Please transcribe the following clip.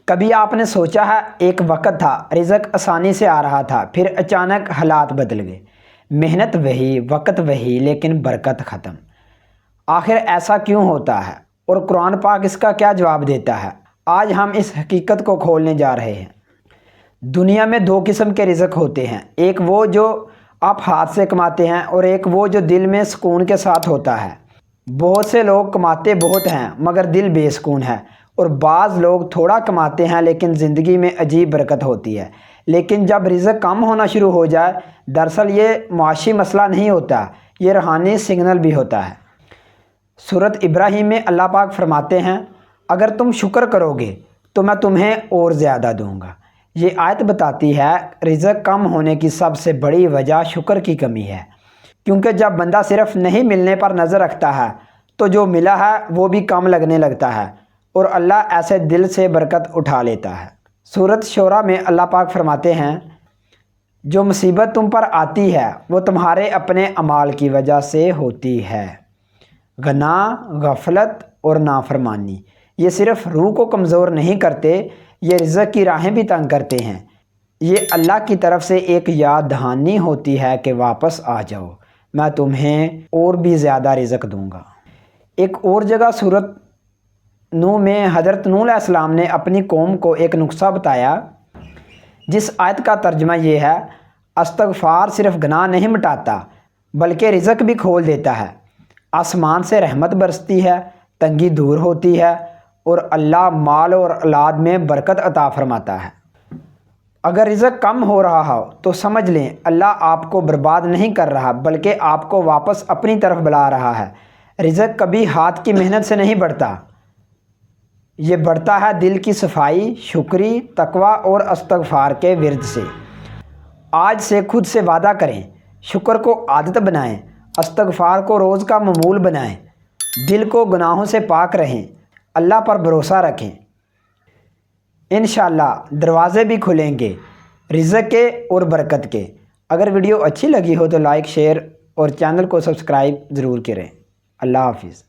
کبھی آپ نے سوچا ہے ایک وقت تھا رزق آسانی سے آ رہا تھا، پھر اچانک حالات بدل گئے، محنت وہی، وقت وہی، لیکن برکت ختم۔ آخر ایسا کیوں ہوتا ہے اور قرآن پاک اس کا کیا جواب دیتا ہے؟ آج ہم اس حقیقت کو کھولنے جا رہے ہیں۔ دنیا میں دو قسم کے رزق ہوتے ہیں، ایک وہ جو آپ ہاتھ سے کماتے ہیں اور ایک وہ جو دل میں سکون کے ساتھ ہوتا ہے۔ بہت سے لوگ کماتے بہت ہیں مگر دل بے سکون ہے، اور بعض لوگ تھوڑا کماتے ہیں لیکن زندگی میں عجیب برکت ہوتی ہے۔ لیکن جب رزق کم ہونا شروع ہو جائے، دراصل یہ معاشی مسئلہ نہیں ہوتا، یہ روحانی سگنل بھی ہوتا ہے۔ سورۃ ابراہیم میں اللہ پاک فرماتے ہیں، اگر تم شکر کرو گے تو میں تمہیں اور زیادہ دوں گا۔ یہ آیت بتاتی ہے رزق کم ہونے کی سب سے بڑی وجہ شکر کی کمی ہے، کیونکہ جب بندہ صرف نہیں ملنے پر نظر رکھتا ہے تو جو ملا ہے وہ بھی کم لگنے لگتا ہے، اور اللہ ایسے دل سے برکت اٹھا لیتا ہے۔ سورۃ شورى میں اللہ پاک فرماتے ہیں، جو مصیبت تم پر آتی ہے وہ تمہارے اپنے اعمال کی وجہ سے ہوتی ہے۔ گناہ، غفلت اور نافرمانی یہ صرف روح کو کمزور نہیں کرتے، یہ رزق کی راہیں بھی تنگ کرتے ہیں۔ یہ اللہ کی طرف سے ایک یاد دہانی ہوتی ہے کہ واپس آ جاؤ، میں تمہیں اور بھی زیادہ رزق دوں گا۔ ایک اور جگہ سورۃ نوح میں حضرت نوح علیہ السلام نے اپنی قوم کو ایک نسخہ بتایا، جس آیت کا ترجمہ یہ ہے، استغفار صرف گناہ نہیں مٹاتا بلکہ رزق بھی کھول دیتا ہے۔ آسمان سے رحمت برستی ہے، تنگی دور ہوتی ہے، اور اللہ مال اور اولاد میں برکت عطا فرماتا ہے۔ اگر رزق کم ہو رہا ہو تو سمجھ لیں اللہ آپ کو برباد نہیں کر رہا بلکہ آپ کو واپس اپنی طرف بلا رہا ہے۔ رزق کبھی ہاتھ کی محنت سے نہیں بڑھتا، یہ بڑھتا ہے دل کی صفائی، شکری، تقوی اور استغفار کے ورد سے۔ آج سے خود سے وعدہ کریں، شکر کو عادت بنائیں، استغفار کو روز کا معمول بنائیں، دل کو گناہوں سے پاک رہیں، اللہ پر بھروسہ رکھیں۔ انشاءاللہ دروازے بھی کھلیں گے رزق کے اور برکت کے۔ اگر ویڈیو اچھی لگی ہو تو لائک، شیئر اور چینل کو سبسکرائب ضرور کریں۔ اللہ حافظ۔